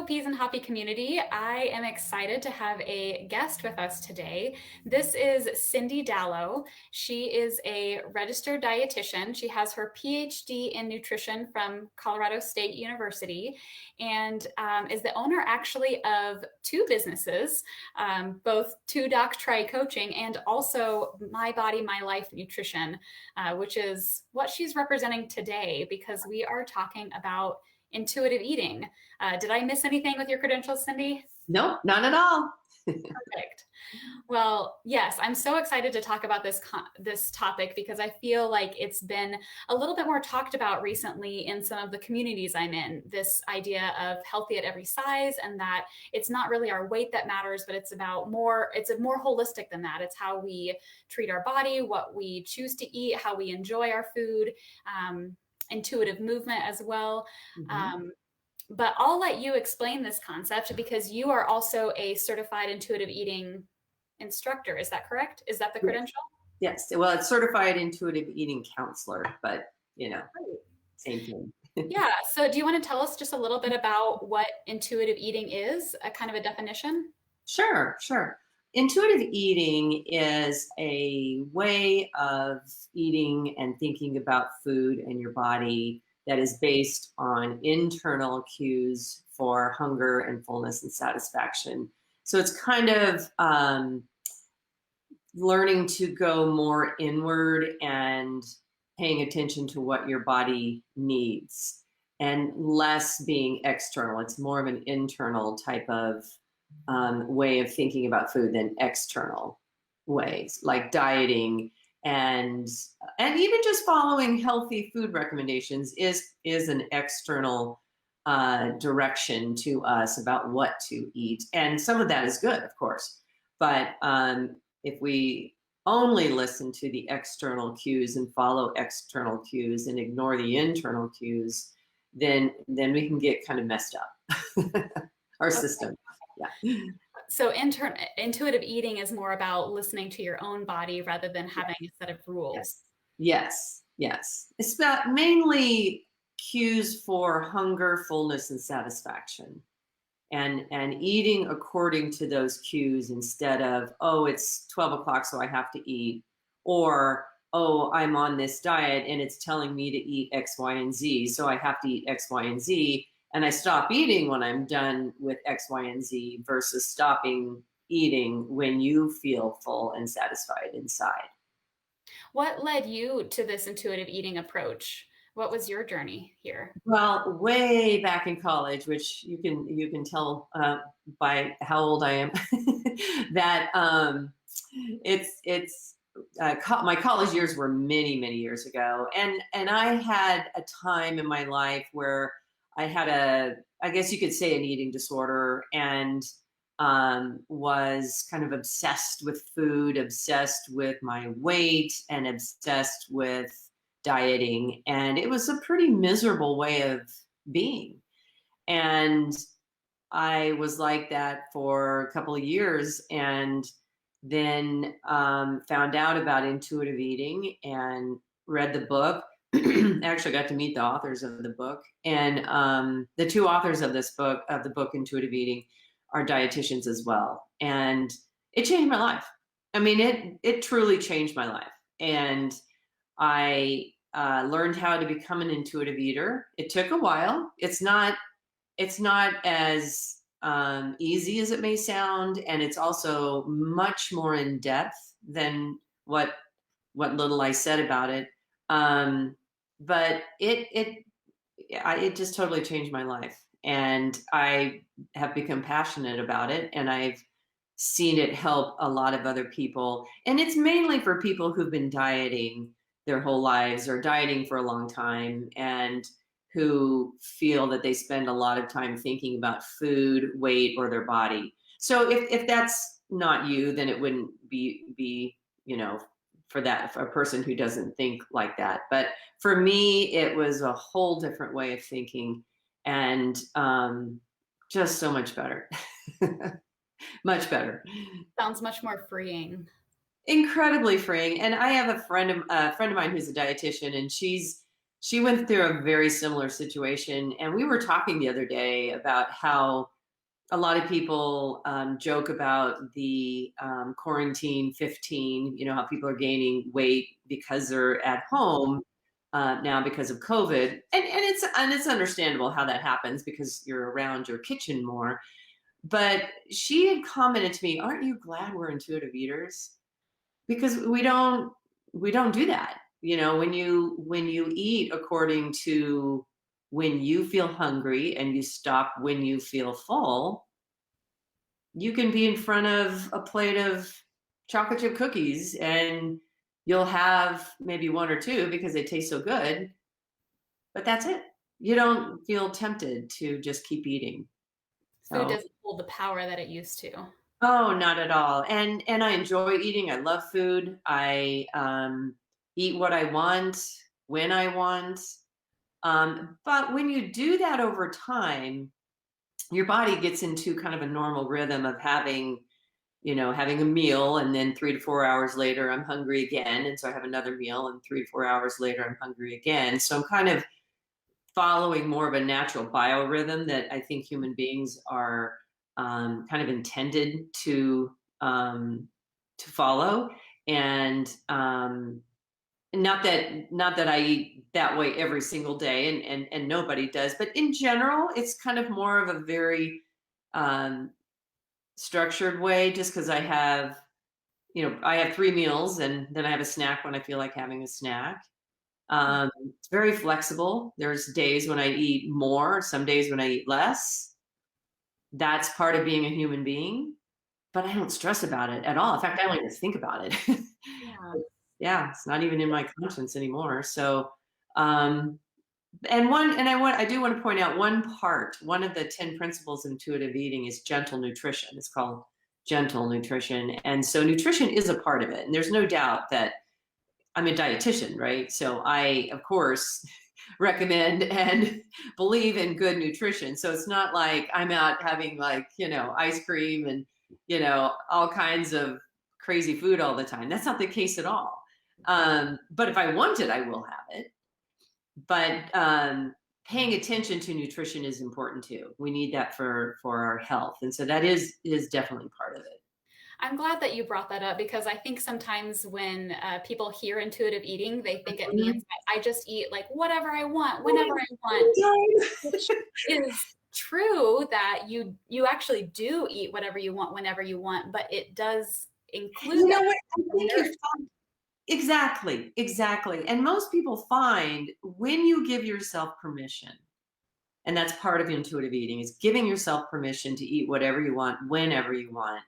Peas and Hoppy community. I am excited to have a guest with us today. This is Cindy Dallow. She is a registered dietitian. She has her PhD in nutrition from Colorado State University and is the owner actually of two businesses, both Two Doc Try Coaching and also My Body, My Life Nutrition, which is what she's representing today because we are talking about intuitive eating. Did I miss anything with your credentials, Cindy? Nope, not at all. Perfect. Well, yes, I'm so excited to talk about this topic because I feel like it's been a little bit more talked about recently in some of the communities I'm in. This idea of healthy at every size, and that it's not really our weight that matters, but it's more holistic than that. It's how we treat our body, what we choose to eat, how we enjoy our food. Intuitive movement as well. But I'll let you explain this concept because you are also a certified intuitive eating instructor. Is that correct? Is that the credential? Yes. Well, it's certified intuitive eating counselor, but same thing. Yeah. So do you want to tell us just a little bit about what intuitive eating is, a kind of a definition? Sure. Intuitive eating is a way of eating and thinking about food and your body that is based on internal cues for hunger and fullness and satisfaction. So it's kind of learning to go more inward and paying attention to what your body needs and less being external. It's more of an internal type of way of thinking about food than external ways, like dieting and even just following healthy food recommendations is an external direction to us about what to eat. And some of that is good, of course. But if we only listen to the external cues and follow external cues and ignore the internal cues, then we can get kind of messed up. Our system. Yeah. So intuitive eating is more about listening to your own body rather than having a set of rules. Yes. It's about mainly cues for hunger, fullness, and satisfaction. And eating according to those cues instead of, oh, it's 12 o'clock, so I have to eat. Or, oh, I'm on this diet and it's telling me to eat X, Y, and Z, so I have to eat X, Y, and Z. And I stop eating when I'm done with X, Y, and Z versus stopping eating when you feel full and satisfied inside. What led you to this intuitive eating approach? What was your journey here? Well, way back in college, which you can tell by how old I am, that my college years were many years ago, and I had a time in my life where I had I guess you could say, an eating disorder, and was kind of obsessed with food, obsessed with my weight, and obsessed with dieting. And it was a pretty miserable way of being. And I was like that for a couple of years, and then found out about intuitive eating and read the book. Actually got to meet the authors of the book, and the two authors of the book Intuitive Eating are dietitians as well, and it changed my life. I mean, it truly changed my life. And I learned how to become an intuitive eater. It took a while. It's not as easy as it may sound, and it's also much more in depth than what little I said about it. But it just totally changed my life, and I have become passionate about it, and I've seen it help a lot of other people. And it's mainly for people who've been dieting their whole lives or dieting for a long time, and who feel that they spend a lot of time thinking about food, weight, or their body. So if that's not you, then it wouldn't be for a person who doesn't think like that. But for me, it was a whole different way of thinking, and just so much better. Much better. Sounds much more freeing. Incredibly freeing. And I have a friend of mine who's a dietitian, and she went through a very similar situation. And we were talking the other day about how A lot of people joke about the quarantine 15, you know, how people are gaining weight because they're at home now because of COVID. And it's understandable how that happens because you're around your kitchen more. But she had commented to me, "Aren't you glad we're intuitive eaters? Because we don't do that. You know, when you eat according to when you feel hungry and you stop when you feel full, you can be in front of a plate of chocolate chip cookies and you'll have maybe one or two because they taste so good, but that's it. You don't feel tempted to just keep eating. Food So, doesn't hold the power that it used to. oh, not at all. And I enjoy eating. I love food. I eat what I want when I want. But when you do that over time, your body gets into kind of a normal rhythm of having a meal, and then 3 to 4 hours later I'm hungry again, and so I have another meal, and 3 to 4 hours later I'm hungry again. So I'm kind of following more of a natural biorhythm that I think human beings are kind of intended to follow. And not that I eat that way every single day, and nobody does, but in general it's kind of more of a very um, structured way, just because I have 3 meals, and then I have a snack when I feel like having a snack. It's very flexible. There's days when I eat more, some days when I eat less. That's part of being a human being, but I don't stress about it at all. In fact, I don't even think about it. Yeah. Yeah, it's not even in my conscience anymore. So, um, I do want to point out one of the 10 principles of intuitive eating is gentle nutrition. It's called gentle nutrition. And so nutrition is a part of it. And there's no doubt that I'm a dietitian, right? So I, of course, recommend and believe in good nutrition. So it's not like I'm out having, like, ice cream and, all kinds of crazy food all the time. That's not the case at all. But if I want it, I will have it. But paying attention to nutrition is important too. We need that for our health. And so that is definitely part of it. I'm glad that you brought that up because I think sometimes when people hear intuitive eating, they think it means Mhm. that I just eat like whatever I want, whenever I want, which is true that you actually do eat whatever you want whenever you want, but it does include You know that what? I think you nourishment. find exactly, exactly. And most people find when you give yourself permission, and that's part of intuitive eating, is giving yourself permission to eat whatever you want, whenever you want.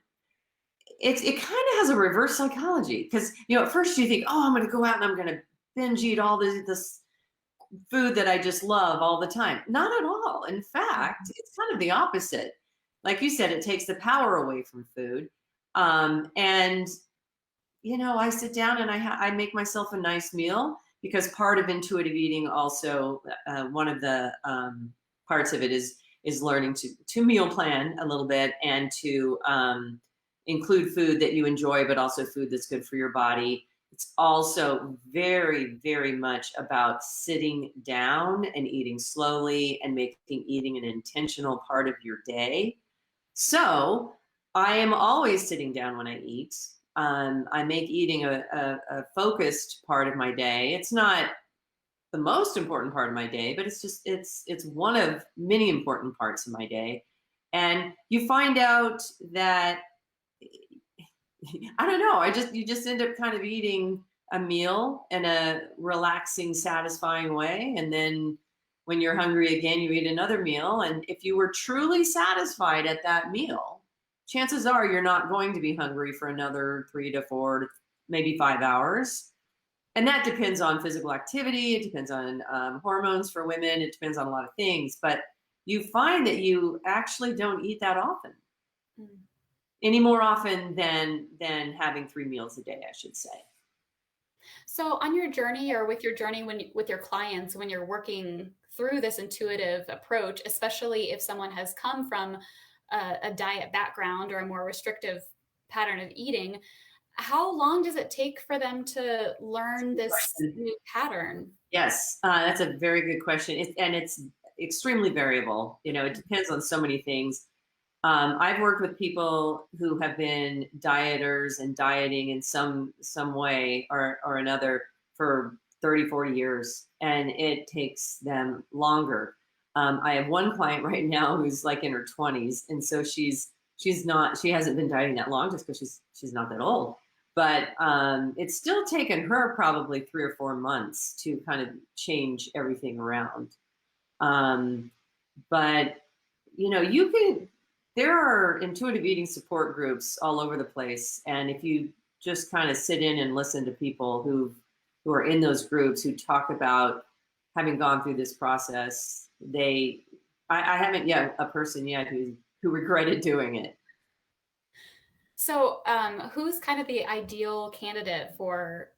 It kind of has a reverse psychology because at first you think, oh, I'm going to go out and I'm going to binge eat all this food that I just love all the time. Not at all. In fact, it's kind of the opposite. Like you said, it takes the power away from food. And I sit down and I make myself a nice meal, because part of intuitive eating also, one of the parts of it is learning to meal plan a little bit, and to include food that you enjoy, but also food that's good for your body. It's also very, very much about sitting down and eating slowly and making eating an intentional part of your day. So I am always sitting down when I eat. I make eating a focused part of my day. It's not the most important part of my day, but it's one of many important parts of my day. And you find out that I don't know. You just end up kind of eating a meal in a relaxing, satisfying way, and then when you're hungry again, you eat another meal. And if you were truly satisfied at that meal, chances are you're not going to be hungry for another 3 to 4, maybe 5 hours. And that depends on physical activity. It depends on hormones for women. It depends on a lot of things. But you find that you actually don't eat that often, Mm. any more often than having 3 meals a day, I should say. So on your journey or with your journey with your clients, when you're working through this intuitive approach, especially if someone has come from a diet background or a more restrictive pattern of eating, how long does it take for them to learn this new pattern? Yes, that's a very good question. And it's extremely variable. It depends on so many things. I've worked with people who have been dieters and dieting in some way or another for 30, 40 years, and it takes them longer. I have one client right now who's like in her 20s, and so she hasn't been dieting that long just because she's not that old. But it's still taken her probably 3 or 4 months to kind of change everything around. Um, but you can, there are intuitive eating support groups all over the place. And if you just kind of sit in and listen to people who are in those groups who talk about having gone through this process, I haven't yet a person yet who regretted doing it. So, who's kind of the ideal candidate for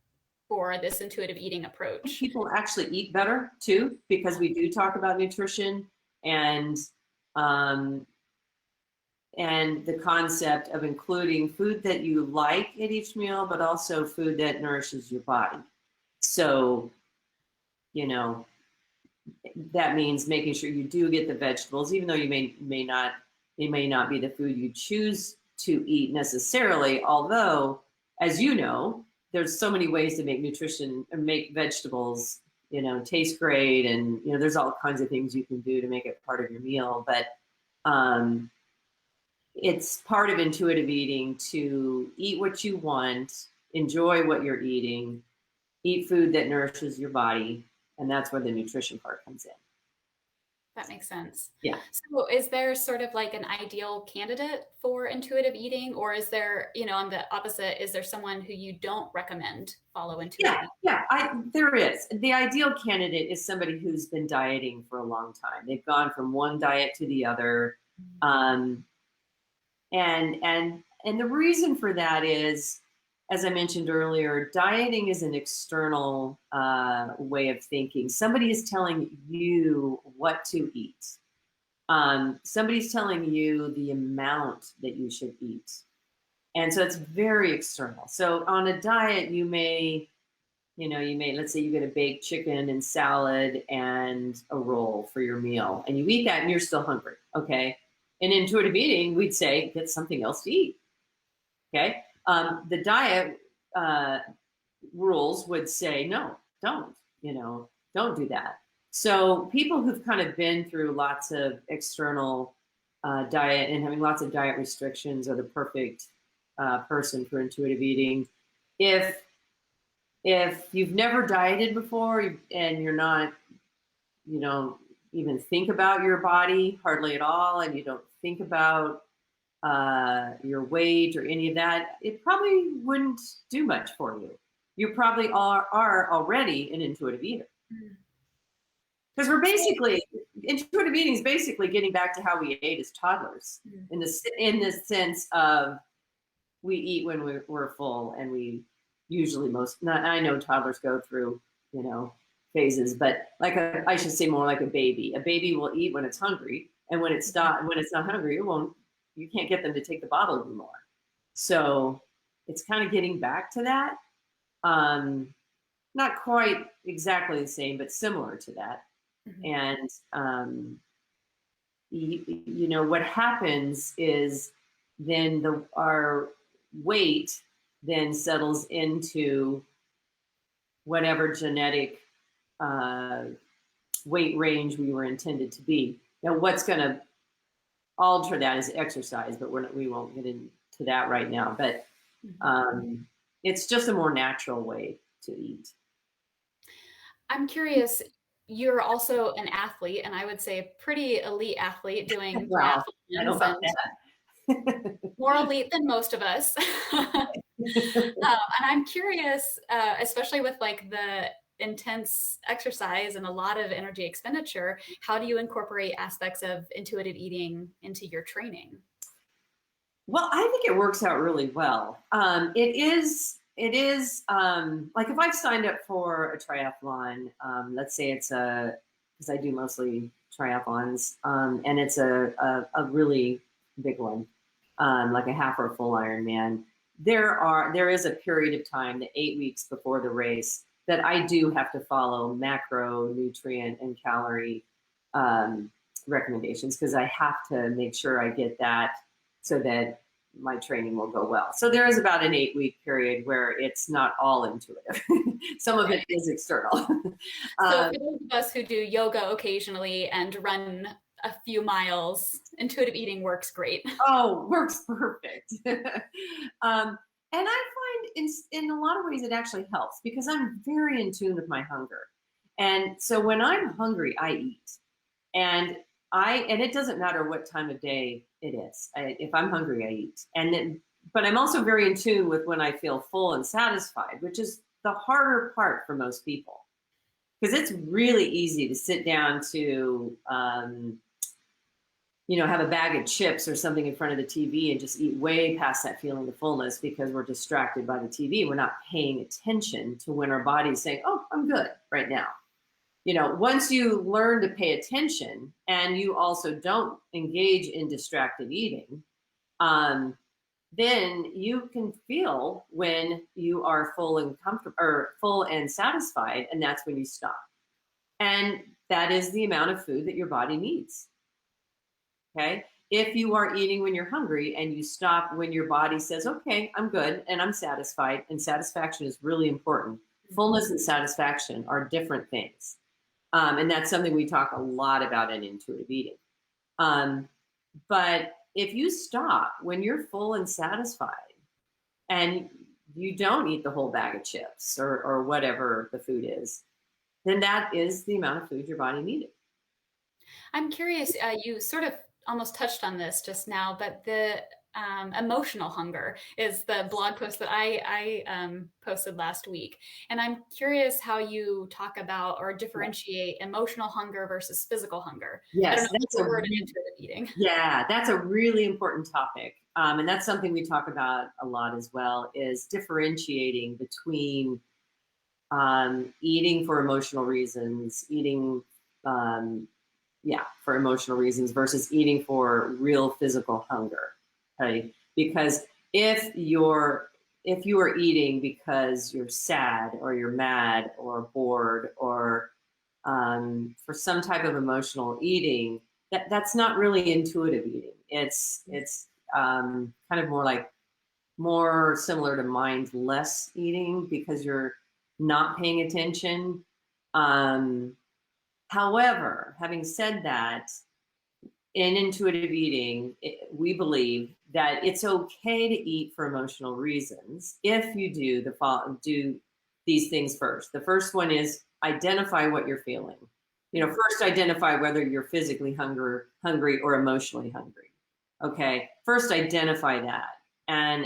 this intuitive eating approach? People actually eat better too, because we do talk about nutrition and um, and the concept of including food that you like at each meal, but also food that nourishes your body. So, you know, that means making sure you do get the vegetables, even though it may not be the food you choose to eat necessarily. Although, as you know, there's so many ways to make nutrition and make vegetables, taste great, and there's all kinds of things you can do to make it part of your meal. But um, it's part of intuitive eating to eat what you want, enjoy what you're eating, eat food that nourishes your body, and that's where the nutrition part comes in. That makes sense. Yeah. So, is there sort of like an ideal candidate for intuitive eating, or is there, on the opposite, is there someone who you don't recommend follow intuitive Yeah, eating? yeah, there is. The ideal candidate is somebody who's been dieting for a long time. They've gone from one diet to the other. Um, and the reason for that is, as I mentioned earlier, dieting is an external way of thinking. Somebody is telling you what to eat. Somebody's telling you the amount that you should eat, and so it's very external. So on a diet, let's say you get a baked chicken and salad and a roll for your meal, and you eat that and you're still hungry. Okay. In intuitive eating, we'd say get something else to eat. Okay. The diet rules would say, no, don't do that. So people who've kind of been through lots of external diet and having lots of diet restrictions are the perfect person for intuitive eating. If you've never dieted before and you don't even think about your body hardly at all, and you don't think about your weight or any of that, it probably wouldn't do much for you. You probably are already an intuitive eater. Because intuitive eating is basically getting back to how we ate as toddlers, in the sense of we eat when we're full, and we usually I know toddlers go through, phases, but I should say more like a baby. A baby will eat when it's hungry, and when it's not hungry, you can't get them to take the bottle anymore. So it's kind of getting back to that. Not quite exactly the same, but similar to that. And what happens is then our weight then settles into whatever genetic weight range we were intended to be. Now, what's going to alter that is exercise, but we won't get into that right now. But it's just a more natural way to eat. I'm curious, you're also an athlete, and I would say a pretty elite athlete doing Wow, I don't know triathlons, about and that. more elite than most of us. And I'm curious, especially with like the intense exercise and a lot of energy expenditure, how do you incorporate aspects of intuitive eating into your training? Well, I think it works out really well. It is like if I've signed up for a triathlon, let's say because I do mostly triathlons, and it's a really big one, like a half or a full Ironman. There is a period of time, the 8 weeks before the race, that I do have to follow macro, nutrient, and calorie recommendations because I have to make sure I get that so that my training will go well. So there is about an 8-week period where it's not all intuitive. Some of it is external. So for those of us who do yoga occasionally and run a few miles, intuitive eating works great. Oh, works perfect. And I find in a lot of ways it actually helps because I'm very in tune with my hunger. And so when I'm hungry, I eat. And and it doesn't matter what time of day it is. If I'm hungry, I eat. But I'm also very in tune with when I feel full and satisfied, which is the harder part for most people. Because it's really easy to sit down to have a bag of chips or something in front of the TV and just eat way past that feeling of fullness because we're distracted by the TV. We're not paying attention to when our body's saying, oh, I'm good right now. Once you learn to pay attention and you also don't engage in distracted eating, then you can feel when you are full and comfortable or full and satisfied, and that's when you stop. And that is the amount of food that your body needs. Okay. If you are eating when you're hungry and you stop when your body says, okay, I'm good and I'm satisfied, and satisfaction is really important. Fullness and satisfaction are different things. And that's something we talk a lot about in intuitive eating. But if you stop when you're full and satisfied and you don't eat the whole bag of chips or whatever the food is, then that is the amount of food your body needed. I'm curious, you sort of almost touched on this just now, but the emotional hunger is the blog post that I posted last week. And I'm curious how you talk about or differentiate emotional hunger versus physical hunger. Yes, I don't know if that's that's a word in intuitive eating. Yeah, that's a really important topic. And that's something we talk about a lot as well, is differentiating between eating for emotional reasons, for emotional reasons versus eating for real physical hunger. Okay, because if you are eating because you're sad or you're mad or bored or for some type of emotional eating, that's not really intuitive eating. It's kind of more similar to mindless eating because you're not paying attention. However, having said that, in intuitive eating, we believe that it's okay to eat for emotional reasons if you do these things first. The first one is identify what you're feeling. First identify whether you're physically hungry or emotionally hungry. Okay, first identify that and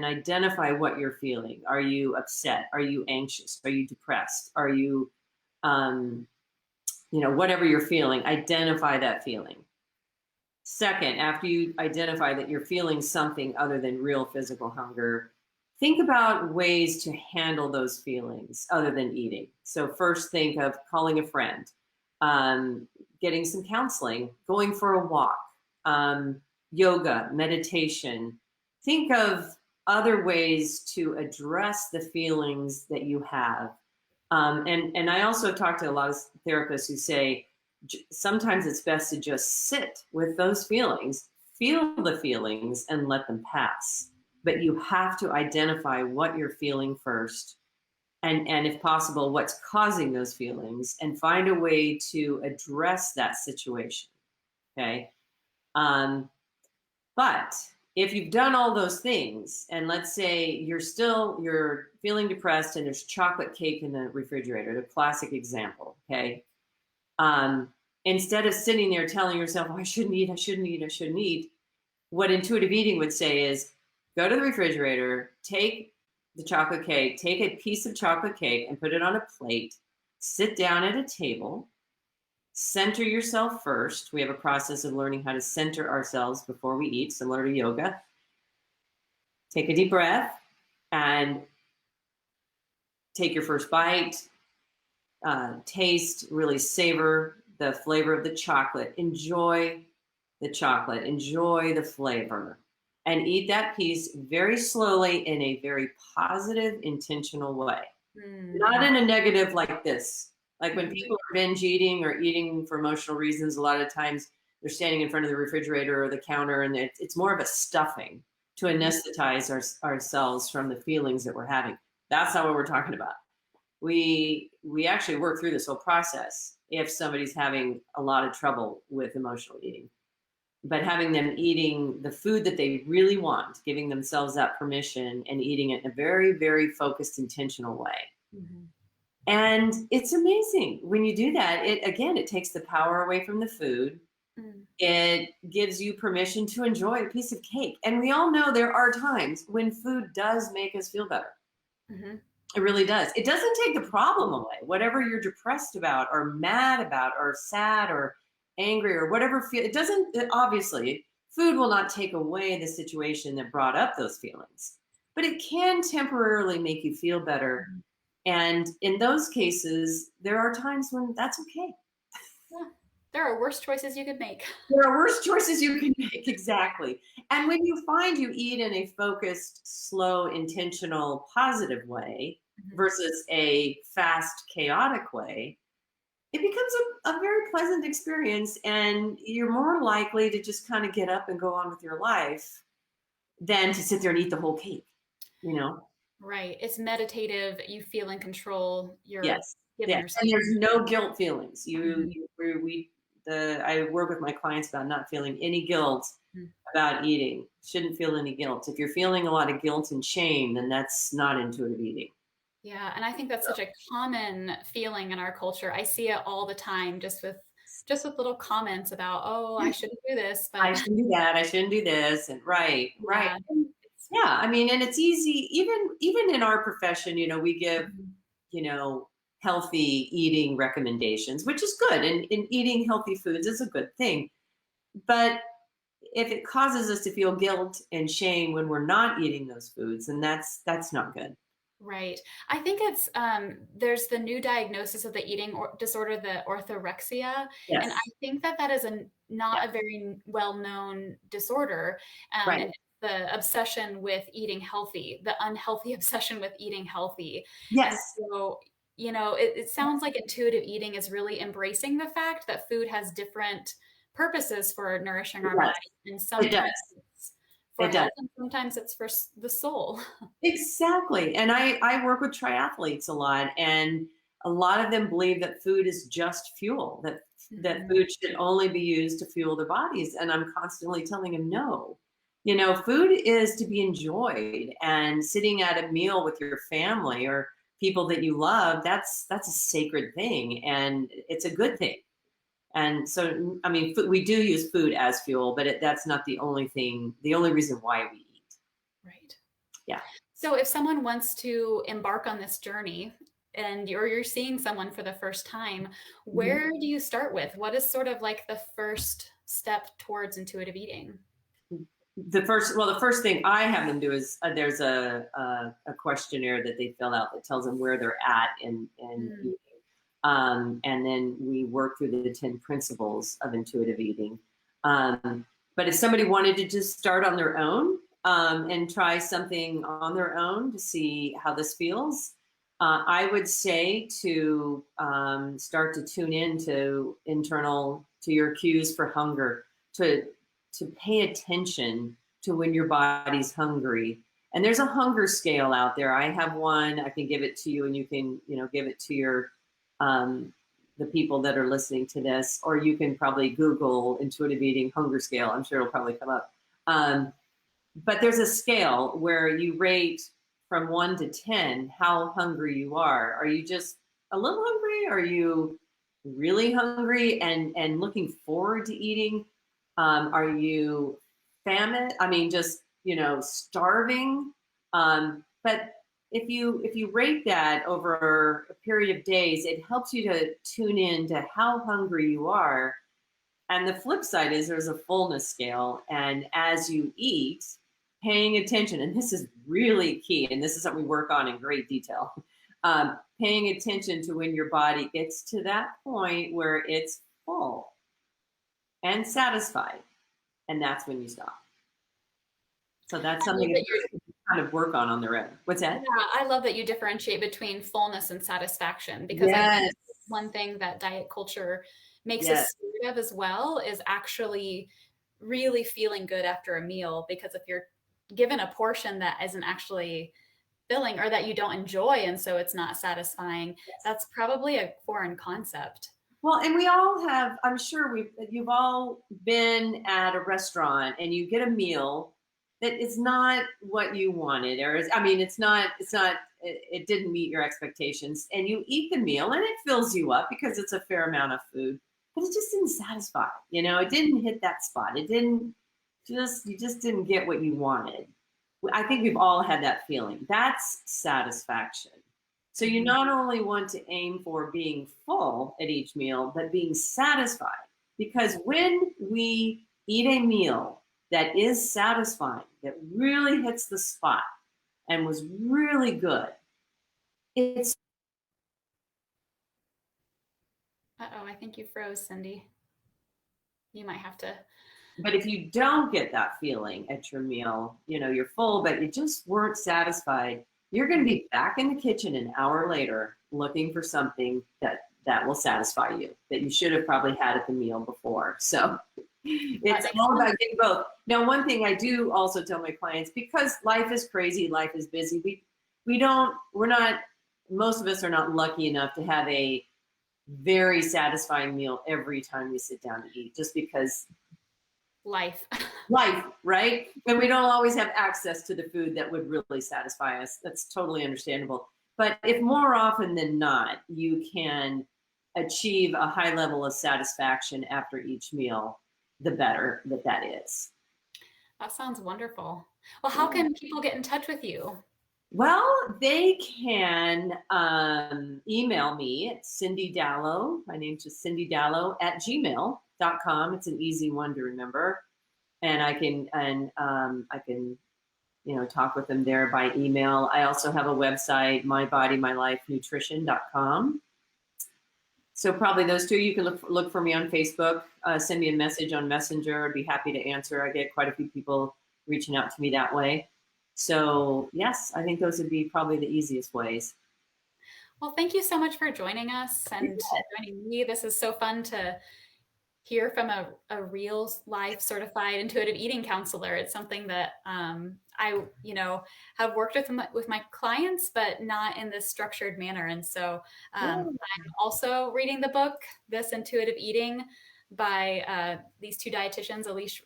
identify what you're feeling. Are you upset? Are you anxious? Are you depressed? Are you, whatever you're feeling, identify that feeling. Second, after you identify that you're feeling something other than real physical hunger, think about ways to handle those feelings other than eating. So first, think of calling a friend, getting some counseling, going for a walk, yoga, meditation. Think of other ways to address the feelings that you have. And I also talk to a lot of therapists who say, sometimes it's best to just sit with those feelings, feel the feelings, and let them pass. But you have to identify what you're feeling first, and if possible, what's causing those feelings, and find a way to address that situation. Okay. But if you've done all those things, and let's say you're feeling depressed and there's chocolate cake in the refrigerator, the classic example. Okay. Instead of sitting there telling yourself, oh, I shouldn't eat, what intuitive eating would say is go to the refrigerator, take the chocolate cake, take a piece of chocolate cake and put it on a plate, sit down at a table, center yourself first. We have a process of learning how to center ourselves before we eat, similar to yoga. Take a deep breath and take your first bite. Taste, really savor the flavor of the chocolate. Enjoy the chocolate, enjoy the flavor, and eat that piece very slowly in a very positive, intentional way. Not in a negative like this. Like when people are binge eating or eating for emotional reasons, a lot of times they're standing in front of the refrigerator or the counter, and it's more of a stuffing to anesthetize ourselves from the feelings that we're having. That's not what we're talking about. We actually work through this whole process if somebody's having a lot of trouble with emotional eating, but having them eating the food that they really want, giving themselves that permission and eating it in a very, very focused, intentional way. Mm-hmm. And it's amazing when you do that. It again, it takes the power away from the food. Mm-hmm. It gives you permission to enjoy a piece of cake. And we all know there are times when food does make us feel better. Mm-hmm. It really does. It doesn't take the problem away. Whatever you're depressed about or mad about or sad or angry or whatever feel, it doesn't, obviously, food will not take away the situation that brought up those feelings, but it can temporarily make you feel better. And in those cases, there are times when that's okay. Yeah. There are worse choices you could make. There are worse choices you can make, exactly. And when you find you eat in a focused, slow, intentional, positive way versus a fast, chaotic way, it becomes a very pleasant experience. And you're more likely to just kind of get up and go on with your life than to sit there and eat the whole cake, you know? Right. It's meditative. You feel in control. You're Yes. giving Yes. yourself. And there's no guilt feelings. Mhm. I work with my clients about not feeling any guilt Mhm. about eating. Shouldn't feel any guilt. If you're feeling a lot of guilt and shame, then that's not intuitive eating. Yeah, and I think that's such a common feeling in our culture. I see it all the time just with little comments about, "Oh, I shouldn't do this," I but shouldn't do that. I shouldn't do this. And right, right. yeah. And It's yeah, I mean, and it's easy, even in our profession, we give, Mhm. healthy eating recommendations, which is good. And eating healthy foods is a good thing. But if it causes us to feel guilt and shame when we're not eating those foods, then that's not good. Right. I think it's there's the new diagnosis of the eating disorder, the orthorexia, and I Yes. think that that is Yeah. not a very well-known disorder, Right. and it's the obsession with eating healthy, the unhealthy obsession with eating healthy, and Yes. so it sounds like intuitive eating is really embracing the fact that food has different purposes for nourishing It our does. body, and It sometimes does. it's for It does. health, and sometimes it's for the soul. Exactly. And I work with triathletes a lot, and a lot of them believe that food is just fuel, that Mhm. food should only be used to fuel their bodies. And I'm constantly telling them no. Food is to be enjoyed, and sitting at a meal with your family or people that you love, that's a sacred thing, and it's a good thing. And so, I mean, we do use food as fuel, but that's not the only thing, the only reason why we eat. Right. Yeah. So if someone wants to embark on this journey and you're seeing someone for the first time, Mhm. where do you start with? What is sort of like the first step towards intuitive eating? The first thing I have them do is there's a questionnaire that they fill out that tells them where they're at in Mm, eating, and then we work through the 10 principles of intuitive eating. But if somebody wanted to just start on their own, and try something on their own to see how this feels, I would say to start to tune in to your cues for hunger, to pay attention to when your body's hungry. And there's a hunger scale out there. I have one. I can give it to you, and you can give it to your um, the people that are listening to this, or you can probably Google intuitive eating hunger scale. I'm sure it'll probably come up. But there's a scale where you rate from 1 to 10 how hungry you are. Are you just a little hungry? Are you really hungry and looking forward to eating? Are you famine? I mean, just starving. But if you rate that over a period of days, it helps you to tune in to how hungry you are. And the flip side is there's a fullness scale. And as you eat, paying attention, and this is really key, and this is something we work on in great detail, paying attention to when your body gets to that point where it's full and satisfied. And that's when you stop. So that's I love something a that you're person can kind of work on their own. What's Yeah, that? I love that you differentiate between fullness and satisfaction because I think Yes. one thing that diet culture makes Yes. us sort of as well is actually really feeling good after a meal. Because if you're given a portion that isn't actually filling or that you don't enjoy and so it's not satisfying, that's probably a foreign concept. Well, and we all have, I'm sure you've all been at a restaurant and you get a meal that is not what you wanted, or I mean, it didn't meet your expectations, and you eat the meal and it fills you up because it's a fair amount of food, but it just didn't satisfy. It didn't hit that spot. It didn't you just didn't get what you wanted. I think we've all had that feeling. That's satisfaction. So you not only want to aim for being full at each meal, but being satisfied. Because when we eat a meal that is satisfying, that really hits the spot and was really good, it's. Uh-oh, I think you froze, Cindy. You might have to. But if you don't get that feeling at your meal, you're full, but you just weren't satisfied, you're going to be back in the kitchen an hour later looking for something that will satisfy you, that you should have probably had at the meal before. So it's all about getting both. Now, one thing I do also tell my clients, because life is crazy, life is busy, most of us are not lucky enough to have a very satisfying meal every time we sit down to eat, just because life, right? And we don't always have access to the food that would really satisfy us. That's totally understandable. But if more often than not, you can achieve a high level of satisfaction after each meal, the better that is. That sounds wonderful. Well, how can people get in touch with you? Well, they can email me at Cindy Dallow. My name's just Cindy Dallow at gmail.com. It's an easy one to remember. And I can talk with them there by email. I also have a website, mybodymylifenutrition.com. So probably those two. You can look for me on Facebook, send me a message on Messenger. I'd be happy to answer. I get quite a few people reaching out to me that way. So yes, I think those would be probably the easiest ways. Well, thank you so much for joining us and joining me. This is so fun to hear from a real life certified intuitive eating counselor. It's something that I have worked with my clients, but not in this structured manner. And so I'm also reading the book, This Intuitive Eating, by these two dietitians, Elise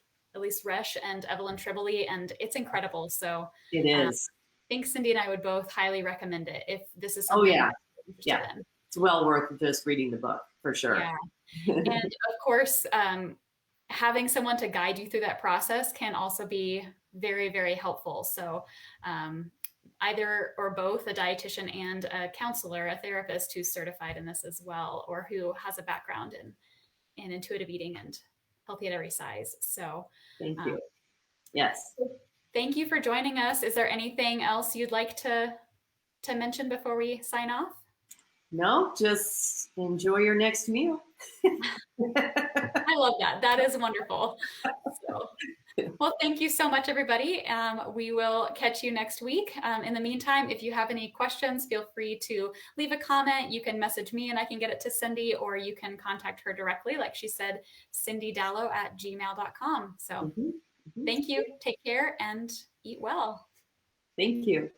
Resch and Evelyn Tribole, and it's incredible. So it is. I think Cindy and I would both highly recommend it if this is something you're interested in. It's well worth just reading the book for sure. Yeah. And of course, having someone to guide you through that process can also be very, very helpful. So either or both a dietitian and a counselor, a therapist who's certified in this as well, or who has a background in intuitive eating and healthy at every size. So thank you. Yes. Thank you for joining us. Is there anything else you'd like to mention before we sign off? No, just enjoy your next meal. I love that. That is wonderful. So, well, thank you so much, everybody. We will catch you next week. In the meantime, if you have any questions, feel free to leave a comment. You can message me and I can get it to Cindy, or you can contact her directly. Like she said, cindydallow@gmail.com. So thank you. Take care and eat well. Thank you.